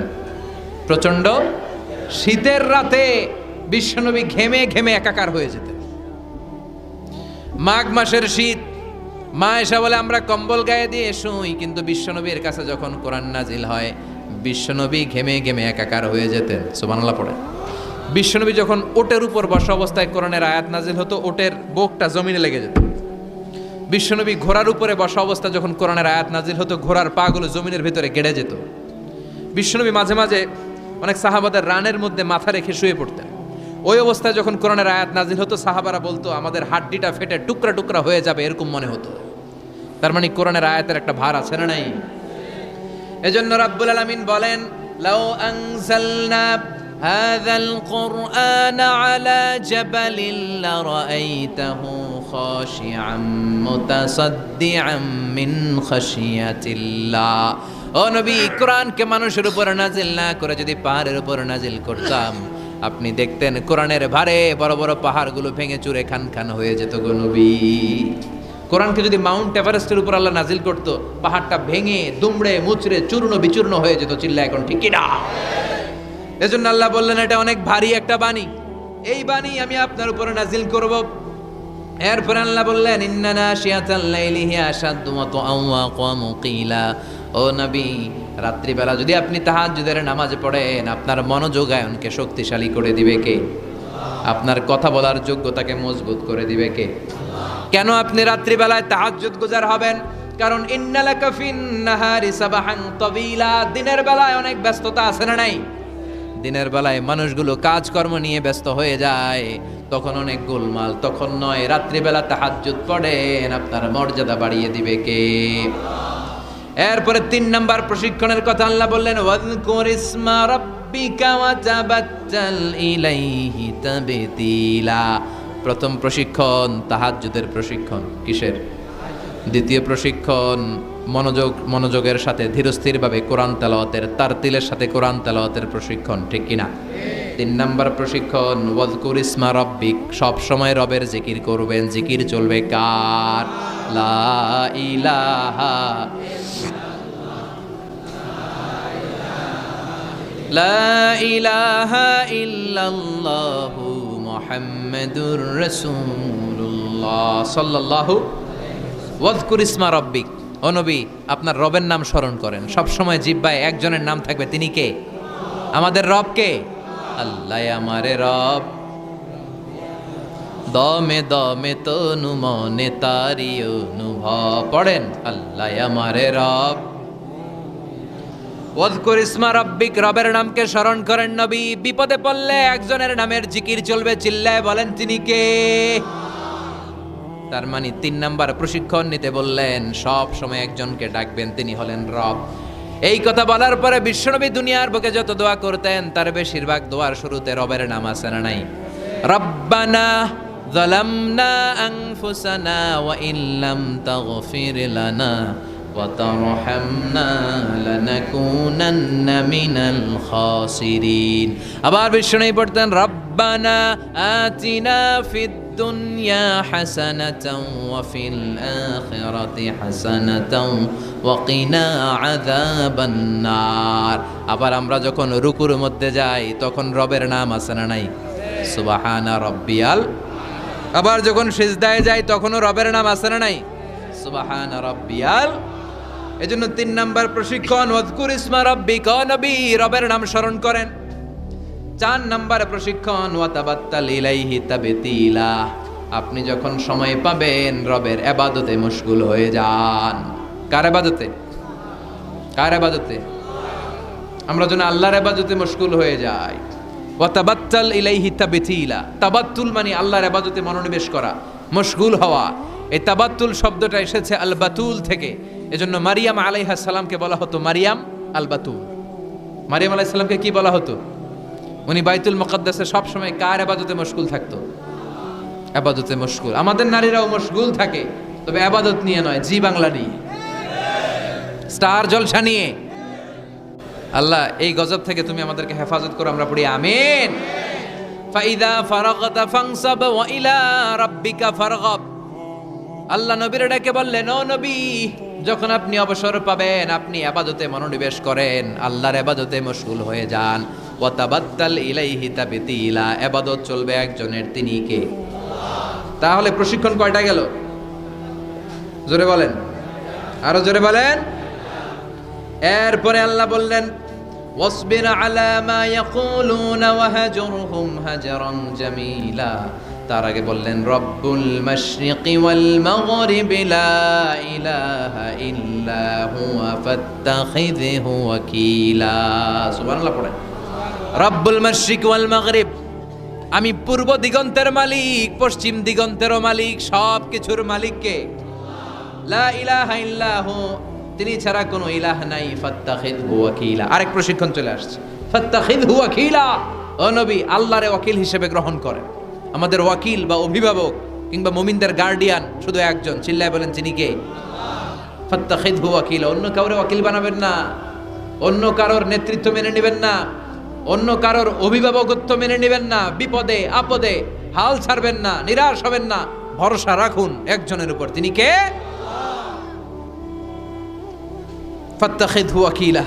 প্রচন্ড শীতের রাতে বিশ্বনবী ঘেমে ঘেমে একাকার হয়ে যেতেন। মাঘ মাসের শীত, মা আয়েশা বলে আমরা কম্বল গায়ে দিয়ে শুই, কিন্তু বিশ্বনবীর কাছে যখন কোরআন নাজিল হয় বিশ্বনবী ঘেমে ঘেমে একাকার হয়ে যেতেন। সুবহানাল্লাহ পড়ে। বিশ্বনবী যখন ওটের উপর বসা অবস্থায় কোরআনের আয়াত নাজিল হতো, ওটের বুকটা জমিনে লেগে যেত। বিশ্বনবী ঘোড়ার উপরে বসা অবস্থায় যখন কোরআনের আয়াত নাজিল হতো, ঘোড়ার পা গুলো জমিনের ভিতরে গেড়ে যেত। বিশ্বনবী মাঝে মাঝে অনেক সাহাবাদের রানের মধ্যে মাথা রেখে শুয়ে পড়তেন। ওই অবস্থায় যখন কোরআনের আয়াত নাজিল হতো, সাহাবারা বলতো আমাদের হাড্ডিটা ফেটে টুকরা টুকরা হয়ে যাবে, এরকম মনে হতো। তার মানে কোরআনের আয়াতের একটা ভার আছে না নাই? এজন্য রাব্বুল আলামিন বলেন লাউ আনজালনা হাযাল কুরআন আলা জাবালিন লারাআইতাহু খাশিআম মুতাসাদ্দিআম মিন খাশিয়াতিল্লাহ। ও নবী, কোরআনকে মানুষের উপর নাজিল না করে যদি পাহাড়ের উপর নাজিল করতাম, আপনি দেখতেন কোরআনের ভারে বড় বড় পাহাড়গুলো ভেঙে চুরে খান খান হয়ে যেত গো নবী। কোরআনকে যদি মাউন্ট এভারেস্টের উপর আল্লাহ নাজিল করতো, পাহাড়টা ভেঙে দুমড়ে মুচড়ে চূর্ণ বিচূর্ণ হয়ে যেত। চিল্লা এখন ঠিক কিনা? এজন্য আল্লাহ বললেন এটা অনেক ভারী একটা বাণী, এই বাণী আমি আপনার উপরে নাজিল করব। এরপর আল্লাহ বললেন ইন্না নাশিয়াতাল লাইলি হিয়া আশাদ্দু ওয়াতআন ওয়া আকওয়ামু কিলা। ও নবী, রাত্রিবেলা যদি আপনি তাহাজ্জুদের নামাজ পড়েন, আপনার মনোযোগায়নকে শক্তিশালী করে দিবে কে? আপনার কথা বলার যোগ্যতাকে মজবুত করে দিবে কে? কেন আপনি রাত্রিবেলায় তাহাজ্জুদ গুজার হবেন? কারণ ইন্নালাকা ফিন নাহারি সাবাহান তাবিলা, দিনের বেলায় অনেক ব্যস্ততা আছে না নাই? দিনের বেলায় মানুষগুলো কাজকর্ম নিয়ে ব্যস্ত হয়ে যায়, তখন অনেক গোলমাল। তখন নয়, রাত্রিবেলা তাহাজ্জুদ পড়েন, আপনার মর্যাদা বাড়িয়ে দিবে কে? এরপরে 3 নাম্বার প্রশিক্ষণের কথা আল্লাহ বললেন ওয়াযকুর ইসমা রাব্বিকা ওয়াতাবাত্তাল ইলাইহি তাবতিলা। প্রথম প্রশিক্ষণ তাহাজ্জুদের প্রশিক্ষণ। কিসের? দ্বিতীয় প্রশিক্ষণ মনোযোগের সাথে ধীরস্থিরভাবে কোরআন তেলাওয়াতের, তারতিলের সাথে কোরআন তেলাওয়াতের প্রশিক্ষণ, ঠিক কিনা? 3 নাম্বার প্রশিক্ষণ ওয়াযকুর ইসমা রাব্বিক, সব সময় রবের জিকির করবেন। জিকির চলবে কার? লা ইলাহা লা ইলাহা ইল্লাল্লাহু মুহাম্মাদুর রাসূলুল্লাহ সাল্লাল্লাহু। ওয়াযকুর ইসমা রাব্বিক, ও নবী আপনার রবের নাম স্মরণ করেন। সব সময় জিহ্বায় একজনের নাম থাকবে, তিনি কে? আমাদের রব কে? আল্লাহ আমারে রব, দমে দমে তনু মনে তারি অনুভব। পড়েন আল্লাহ আমারে রব। ওয়াযকুর ইসমা রাব্বিক, রবের নামকে স্মরণ করেন নবী। বিপদে পড়লে একজনের নামের জিকির চলবে, চিল্লায় বলেন তিনি কে? তার মানে 3 নাম্বার প্রশিক্ষণ নিতে বললেন, সব সময় একজনকে ডাকবেন, তিনি হলেন রব। এই কথা বলার পরে বিশ্বনবী দুনিয়ার বুকে যত দোয়া করতেন, তার বেশিরভাগ দোয়ার শুরুতে রবের নাম আছে না নাই? রব্বানা যালামনা আনফুসানা ওয়া ইল্লাম তাগফির লানা ওয়া তারহামনা লানাকুনান্না মিনাল খাসিরিন। আবার বিশ্বনবী পড়তেন রব্বানা আতিনা ফিদ দুনিয়া হাসানাতাও ওয়া ফিল আখিরাতি হাসানাতাও ওয়া কিনা আযাবান নার। আবার আমরা যখন রুকুর মধ্যে যাই, তখন রবের নাম আছে না নাই? সুবহানা রাব্বিয়াল। আবার যখন সিজদায় যাই, তখনও রবের নাম আছে না নাই? সুবহানা রাব্বিয়াল। এজন্য 3 নাম্বার প্রশিক্ষণ ওয়াযকুর ইসমা রাব্বিকা, নবী রবের নাম স্মরণ করেন। 4 নাম্বার প্রশিক্ষণ ওয়াতাবাত্তাল ইলাইহি তাবতিলা, আপনি যখন সময় পাবেন রবের ইবাদতে মশগুল হয়ে যান। কার ইবাদতে? কার ইবাদতে? আমরা যেন আল্লাহর ইবাদতে মশগুল হয়ে যাই। ওয়াতাবাত্তাল ইলাইহি তাবতিলা, তাবাত্তুল মানে আল্লাহর ইবাদতে মনোনিবেশ করা, মশগুল হওয়া। এই তাবাত্তুল শব্দটা এসেছে আল বাতুল থেকে। এজন্য মারিয়াম আলাইহিস সালামকে বলা হতো মারিয়াম আল বাতুল। মারিয়াম আলাইহিস সালামকে কি বলা হতো? উনি বাইতুল মুকাদ্দাসে সব সময় কার ইবাদতে মশগুল থাকতো? ইবাদতে মশগুল। আমাদের নারীরাও মশগুল থাকে, তবে ইবাদত নিয়ে নয়, জি বাংলা নিয়ে, স্টার জলসা নিয়ে। আল্লাহ এই গজব থেকে তুমি আমাদেরকে হেফাজত করো, আমরা পড়ি আমিন। ফাইদা ফারাগতা ফানসাব ওয়া ইলা রাব্বিকা ফারগাব। আল্লাহ নবীর ডেকে বললেন, ও নবী যখন আপনি অবসর পাবেন, আপনি ইবাদতে মনোনিবেশ করেন, আল্লাহর ইবাদতে মশগুল হয়ে যান। ওয়াতাবাত্তাল ইলাইহি তাবতিলা, ইবাদত চলবে একজনের, তিনি কে? তাহলে প্রশিক্ষণ কয়টা গেল? জোরে বলেন, আরো জোরে বলেন। এরপরে আল্লাহ বললেন ওয়াসবির আলা মা ইয়াকুলুনা ওয়াহজুরহুম হাজরান জামিলা। তার আগে বললেন রব্বুল মাশরিকি ওয়াল মাগরিবি লা ইলাহা ইল্লা হুয়া ফাত্তাখিযহু ওয়াকিলা। সুবহানাল্লাহ পড়েন। রব্বুল মাশরিক ওয়াল মাগরিব, আমি পূর্ব দিগন্তের মালিক, পশ্চিম দিগন্তেরও মালিক, সব কিছুর মালিক কে? লা ইলাহা ইল্লাহু, তিনি ছাড়া কোনো ইলাহ নাই। ফাত্তাখিযহু ওয়াকিলা, আরেক প্রশিক্ষণ চলে আসছে। ফাত্তাখিযহু ওয়াকিলা, ও নবী আল্লাহরে ওয়াকিল হিসেবে গ্রহণ করেন। আমাদের ওয়াকিল বা অভিভাবক কিংবা মুমিনদের গার্ডিয়ান শুধু একজন, চিল্লায় বলেন তিনি কে? ফাত্তাখিযহু ওয়াকিলা। অন্য কাউরে ওয়াকিল বানাবেন না, অন্য কারোর নেতৃত্ব মেনে নেবেন না, অন্য কারোর অভিভাবকত্ব মেনে নেবেন না, বিপদে আপদে হাল ছাড়বেন না, নিরাশ হবেন না, ভরসা রাখুন একজনের উপর, তিনি কে? ফাত্তাখিযহু ওয়াকিলা।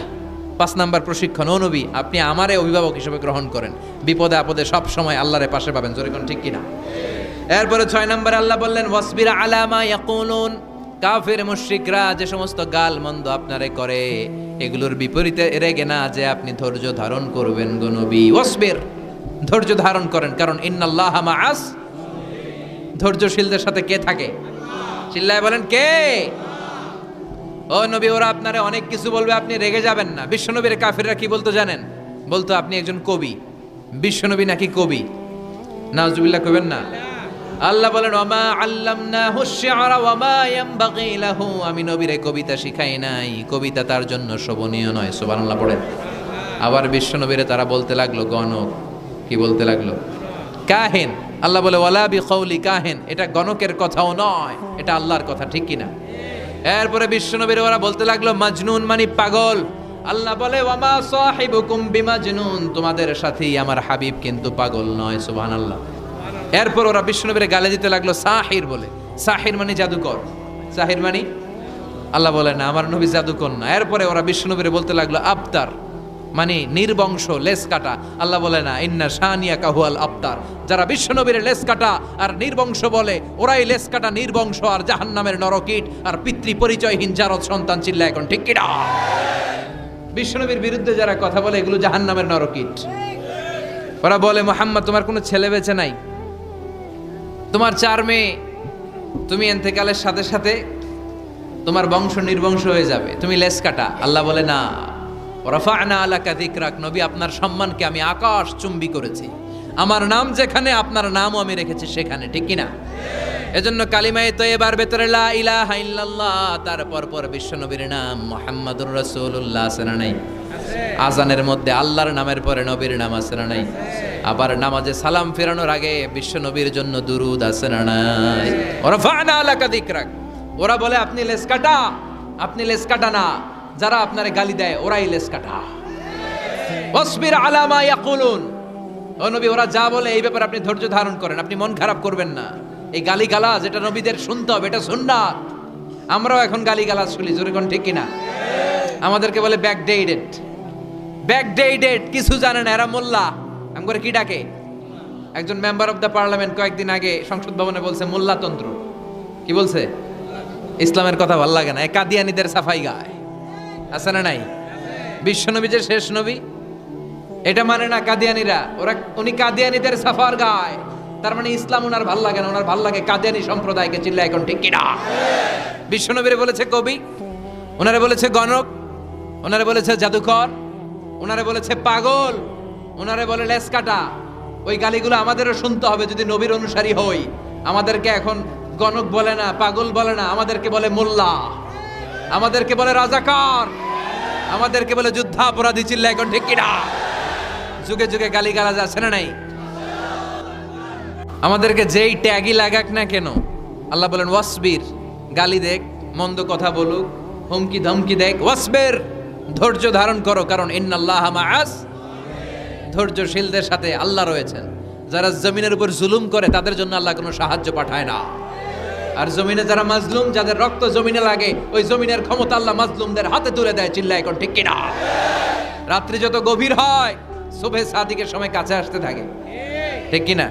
5 নাম্বার প্রশিক্ষণ, ও নবী আপনি আমারে অভিভাবক হিসেবে গ্রহণ করেন, বিপদে আপদে সব সময় আল্লাহরে পাশে পাবেন, জোরে কোন ঠিক কিনা? এরপরে 6 নম্বরে আল্লাহ বললেন ওয়াসবির আলা মা ইয়াকুলুন, কাফির মুশরিকরা যে সমস্ত গাল মন্দ আপনারে করে এগুলোর বিপরীতে রেগে না যে আপনি ধৈর্য ধারণ করবেন গো নবী। ওয়াসবির, ধৈর্য ধারণ করেন, কারণ ইন্নাল্লাহা মাআস, ধৈর্যশীলদের সাথে কে থাকে? চিল্লায় বলেন কে? ও নবী ওরা আপনারে অনেক কিছু বলবে, আপনি রেগে যাবেন না। বিশ্বনবীর কাফিররা কি বলতো জানেন? বলতো আপনি একজন কবি। বিশ্বনবী নাকি কবি? নাউজুবিল্লাহ কইবেন না। আল্লাহ বলেন ওয়ামা আল্লামনাহু শি'রা ওয়ামা ইয়ানবাগি লাহু, আমি নবীরে কবিতা শিখাই নাই, কবিতা তার জন্য শোভনীয় নয়। সুবহানাল্লাহ পড়েন। আবার বিশ্বনবীরে তারা বলতে লাগলো গণক। কি বলতে লাগলো? কাহিন। আল্লাহ বলে ওয়ালা বিকাউলি কাহিন, এটা গণকের কথাও নয়, এটা আল্লাহর কথা, ঠিক কিনা? এরপরে বিশ্বনবীরে ওরা বলতে লাগলো মাজনুন মানে পাগল। আল্লাহ বলে ওয়ামা সাহিবুকুম বিমাজনুন, তোমাদের সাথী আমার হাবিব কিন্তু পাগল নয়। সুবহানাল্লাহ। এরপর ওরা বিশ্বনবীরে গালে দিতে লাগলো সাহির বলে। সাহির মানে জাদুকর। সাহির মানে? আল্লাহ বলে না, আমার নবী জাদুকর না। এরপরে ওরা বিশ্বনবীরে বলতে লাগলো আবতার, মানে নির্বংশ, লেস কাটা। আল্লাহ বলে না ইন্না শানিয়াকা হুয়াল আবতার, যারা বিশ্বনবীরে লেস কাটা আর নির্বংশ বলে ওরাই লেস কাটা, নির্বংশ আর জাহান্নামের নরকীট আর পিতৃ পরিচয়হীন জারদ সন্তান। চিল্লা এখন ঠিক কিনা? বিশ্বনবীর বিরুদ্ধে যারা কথা বলে এগুলো জাহান্নামের নরকীট। ওরা বলে মুহাম্মদ তোমার কোনো ছেলে বেঁচে নাই, তোমার 4 মেয়ে, তুমি এন্তেকালের সাথে সাথে তোমার বংশ নির্বংশ হয়ে যাবে, তুমি লেস কাটা। আল্লাহ বলে না রাফা'না আলাকা যিকরাক, নবী আপনার সম্মানকে আমি আকাশ চুম্বি করেছি, আমার নাম যেখানে আপনার নামও আমি রেখেছি সেখানে, ঠিক কিনা? এজন্য কালিমায়ে তয়্যিবার ভেতরে লা ইলাহা ইল্লাল্লাহ, তারপর পর বিশ্বনবীর নাম মুহাম্মাদুর রাসূলুল্লাহ আছে না নাই? আজানের মধ্যে আল্লাহর নামের পরে নবীর নাম আছে না নাই? আবার নামাজে সালাম ফেরানোর আগে বিশ্বনবীর জন্য দুরূদ আছে না নাই? রাফা'না আলাকা যিকরাক। ওরা বলে আপনি লেস কাটা, আপনি লেস কাটা না, যারা আপনারে গালি দেয় ওরাই লেস কাটা। ওয়াসবির আলা মা ইয়াকুলুন, ও নবী ওরা যা বলে এই ব্যাপারে আপনি ধৈর্য ধারণ করেন, আপনি মন খারাপ করবেন না। এই গালিগালাজ এটা নবীদের শুনতে হবে, এটা সুন্নাত। আমরাও এখন গালিগালাজ শুনি, জোরে কোন ঠিক কিনা? আমাদেরকে বলে ব্যাকডেটেড, ব্যাকডেটেড, কিছু জানে না এরা মোল্লা। আমি করে কি ডাকে? একজন মেম্বার অফ দ্য পার্লামেন্ট কয়েকদিন আগে সংসদ ভবনে বলছে মোল্লাতন্ত্র। কি বলছে? ইসলামের কথা ভালো লাগে না, কাদিয়ানীদের সাফাই গায়। আছে না নাই? বিশ্বনবী যে শেষ নবী এটা মানে না কাদিয়ানীরা, উনি কাদিয়ানীদের সাফার গায়, তার মানে ইসলাম ওনার ভাল লাগে না, ওনার ভাল লাগে কাদিয়ানী সম্প্রদায়কে। চিল্লা এখন ঠিক কিনা? বিশ্বনবীরে বলেছে কবি, ওনারে বলেছে গণক, ওনারে বলেছে জাদুকর, ওনারে বলেছে পাগল, ওনারে বলে লেস কাটা। ওই গালিগুলো আমাদেরও শুনতে হবে যদি নবীর অনুসারী হই। আমাদেরকে এখন গণক বলে না, পাগল বলে না, আমাদেরকে বলে মোল্লা, আমাদেরকে বলে রাজাকার, আমাদেরকে বলে যুদ্ধাপরাধী। চিল্লা এখন ঠিক কিনা? যুগে যুগে গালিগালাজ আছে না নাই? আমাদেরকে যেই ট্যাগই লাগাক না কেন, আল্লাহ বলেন ওয়াসবির, গালি দেখ, মন্দ কথা বলুক, হুমকি ধমকি দেখ, ওয়াসবির, ধৈর্য ধারণ করো, কারণ ইন্নাল্লাহা মাআস, ধৈর্যশীলদের সাথে আল্লাহ রয়েছেন। যারা জমিনের উপর জুলুম করে তাদের জন্য আল্লাহ কোনো সাহায্য পাঠায় না। আর জমিনে যারা মাজলুম, যাদের রক্ত জমিনে লাগে, ওই জমিনের ক্ষমতা আল্লাহ মাজলুমদের হাতে তুলে দেয়। চিল্লা এখন ঠিক কিনা? রাত্রি যত গভীর হয় সুবহে সাদিকের সময় কাছে আসতে থাকে, ঠিক কিনা?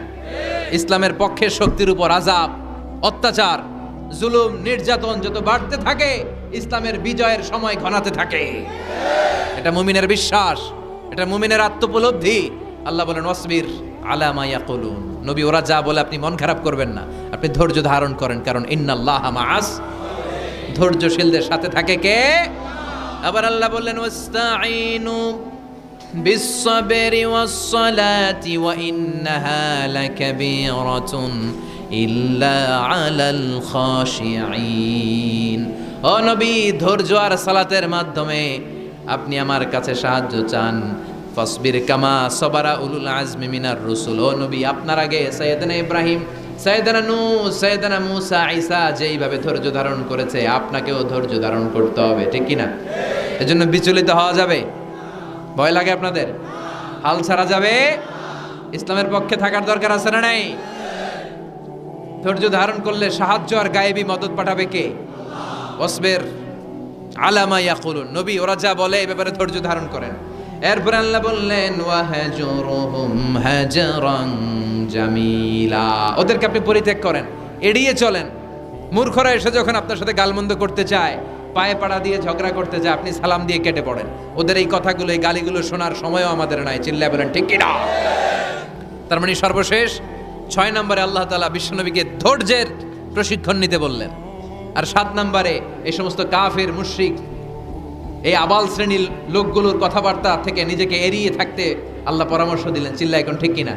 ইসলামের পক্ষের শক্তির উপর আযাব, অত্যাচার, জুলুম, নির্যাতন যত বাড়তে থাকে ইসলামের বিজয়ের সময় ঘনাতে থাকে। এটা মুমিনের বিশ্বাস, এটা মুমিনের আত্মোপলব্ধি। আল্লাহ বলেন ওয়াসবির আলা মা ইয়াকুলুন, নবী ওরা যা বলে আপনি মন খারাপ করবেন না, আপনি ধৈর্য ধারণ করেন, কারণ ইন্নাল্লাহা মাআস, ধৈর্যশীলদের সাথে থাকে কে? আবার আল্লাহ বললেন ওয়াস্তাঈনু বিস-সাবরি ওয়াস-সালাতি ওয়া ইন্নাহা লাকাবীরাতুন ইল্লা আলাল খাশিঈন। ও নবী ধৈর্য আর সালাতের মাধ্যমে আপনি আমার কাছে সাহায্য চান। ফাসবির কামা সাবারা উলুল আজমি মিনার রুসুল। ও নবী আপনার আগে সাইয়েদনা ইব্রাহিম, সাইয়েদনা নূহ, সাইয়েদনা মূসা, ঈসা যেইভাবে ধৈর্য ধারণ করেছে আপনাকেও ধৈর্য ধারণ করতে হবে, ঠিক কিনা? এজন্য বিচলিত হওয়া যাবে? ভয় লাগে আপনাদের? হাল ছাড়া যাবে? ইসলামের পক্ষে থাকার দরকার আছে না নাই? ধৈর্য ধারণ করলে সাহায্য আর গায়েবী মদত পাঠাবে কে? ওয়াসবির আলা মা ইয়াকুলুন, নবী ওরা যা বলে এই ব্যাপারে ধৈর্য ধারণ করেন। এরপর আল্লাহ বললেন ওয়াহাজুরুহুম হাজরান জামিলা, ওদেরকে আপনি পরিত্যাগ করেন, এড়িয়ে চলেন। মূর্খরা এসে যখন আপনার সাথে গালমন্দ করতে চায়, পায়ে পাড়া দিয়ে ঝগড়া করতে যায়, আপনি সালাম দিয়ে কেটে পড়েন। ওদের এই কথাগুলো, এই গালিগুলো শোনার সময়ও আমাদের নাই। চিল্লায় বলেন ঠিক কি না? তার মানে সর্বশেষ 6 নম্বরে আল্লাহ তাআলা বিশ্বনবীকে ধৈর্যের প্রশিক্ষণ নিতে বললেন। আর 7 নম্বরে এই সমস্ত কাফির মুশরিক, এই আবাল শ্রেণীর লোকগুলোর কথাবার্তা থেকে নিজেকে এড়িয়ে থাকতে আল্লাহ পরামর্শ দিলেন। চিল্লায় এখন ঠিক কিনা?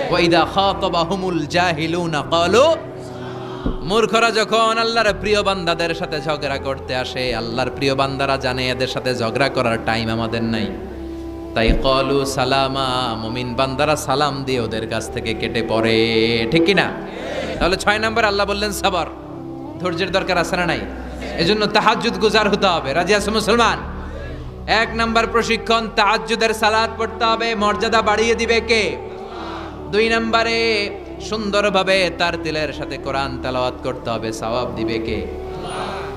ওয়া ইদা খাতাবাহুমুল জাহিলুনা ক্বালু, মূর্খরা যখন আল্লাহর প্রিয় বান্দাদের সাথে ঝগড়া করতে আসে, আল্লাহর প্রিয় বান্দারা জানে এদের সাথে ঝগড়া করার টাইম আমাদের নাই, তাই ক্বালু সালামা, মুমিন বান্দারা সালাম দিয়ে ওদের কাছ থেকে কেটে পড়ে। ঠিক কিনা? তাহলে 6 নম্বর আল্লাহ বললেন সবর, ধৈর্যের দরকার আছে না নাই? এজন্য তাহাজ্জুদ গুজার হতে হবে। রাজি আছো মুসলমান? 1 নম্বর প্রশিক্ষণ, তাহাজ্জুদের সালাত পড়তে হবে। মর্যাদা বাড়িয়ে দিবে কে? 2 নম্বরে সুন্দরভাবে তার তিলের সাথে কোরআন তেলাওয়াত করতে হবে, সওয়াব দিবে কে?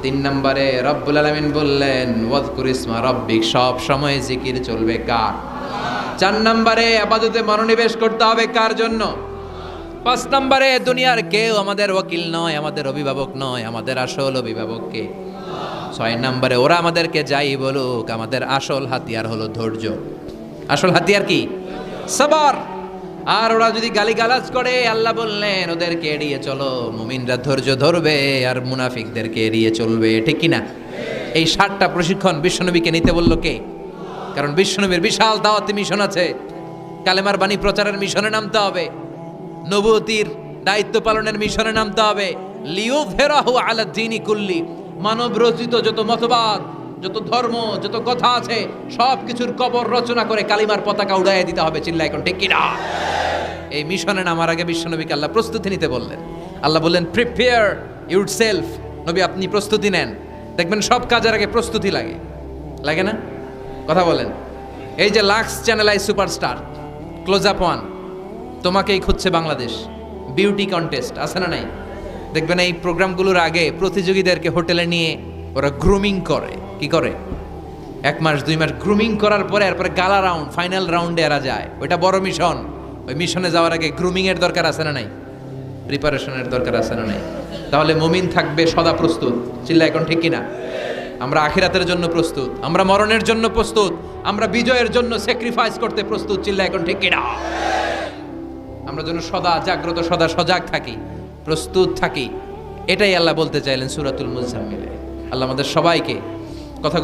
3 নম্বরে রব্বুল আলামিন বললেন ওয়াজকুর ইসমা রাব্বিক, সব সময় জিকির চলবে কার? 4 নম্বরে ইবাদতে মনোনিবেশ করতে হবে কার জন্য? 5 নম্বরে দুনিয়ার কেউ আমাদের ওয়াকিল নয়, আমাদের অভিভাবক নয়, আমাদের আসল অভিভাবক কে? 6 নম্বরে ওরা আমাদেরকে যাই বলুক, আমাদের আসল হাতিয়ার হলো ধৈর্য। আসল হাতিয়ার কি? সবর। আর ওরা যদি গালিগালাজ করে, আল্লাহ বললেন ওদেরকে এড়িয়ে চলো। মুমিনরা ধৈর্য ধরবে আর মুনাফিকদেরকে এড়িয়ে চলবে। ঠিক কিনা? এই 7টা প্রশিক্ষণ বিশ্বনবীকে নিতে বলল কে? কারণ বিশ্বনবীর বিশাল দাওয়াতি মিশন আছে। কালেমার বাণী প্রচারের মিশনে নামতে হবে, নবুয়তির দায়িত্ব পালনের মিশনে নামতে হবে। লিয়ুযহিরাহু আলা দ্বীনি কুল্লি, মানব রচিত যত মতবাদ, যত ধর্ম, যত কথা আছে, সব কিছুর কবর রচনা করে কালিমার পতাকা উড়াইয়ে দিতে হবে। চিল্লা এখন ঠিক কিনা? এই মিশনে নামার আগে বিশ্বনবীকে আল্লাহ প্রস্তুতি নিতে বললেন। আল্লাহ বললেন প্রিপেয়ার ইউরসেলফ, নবী আপনি প্রস্তুতি নেন। দেখবেন সব কাজের আগে প্রস্তুতি লাগে, লাগে না? কথা বলেন। এই যে Lux channel I superstar, close up one, তোমাকেই খুঁজছে বাংলাদেশ, বিউটি কন্টেস্ট আছে না নাই? দেখবেন এই প্রোগ্রামগুলোর আগে প্রতিযোগীদেরকে হোটেলে নিয়ে ওরা গ্রুমিং করে। কি করে? 1 মাস 2 মাস গ্রুমিং করার পরে এরপরে গালা রাউন্ড, ফাইনাল রাউন্ডে এরা যায়। ওইটা বড় মিশন। ওই মিশনে যাওয়ার আগে গ্রুমিং এর দরকার আছে না নাই? প্রিপারেশনের দরকার আছে না নাই? তাহলে মুমিন থাকবে সদা প্রস্তুত। চিল্লা এখন ঠিক কিনা? আমরা আখিরাতের জন্য প্রস্তুত, আমরা মরণের জন্য প্রস্তুত, আমরা বিজয়ের জন্য স্যাক্রিফাইস করতে প্রস্তুত। চিল্লা এখন ঠিক কিনা? আমরা যেন সদা জাগ্রত, সদা সজাগ থাকি, প্রস্তুত থাকি। এটাই আল্লাহ বলতে চাইলেন সূরাতুল মুজাম্মিলে। আল্লাহ আমাদের সবাইকে কথা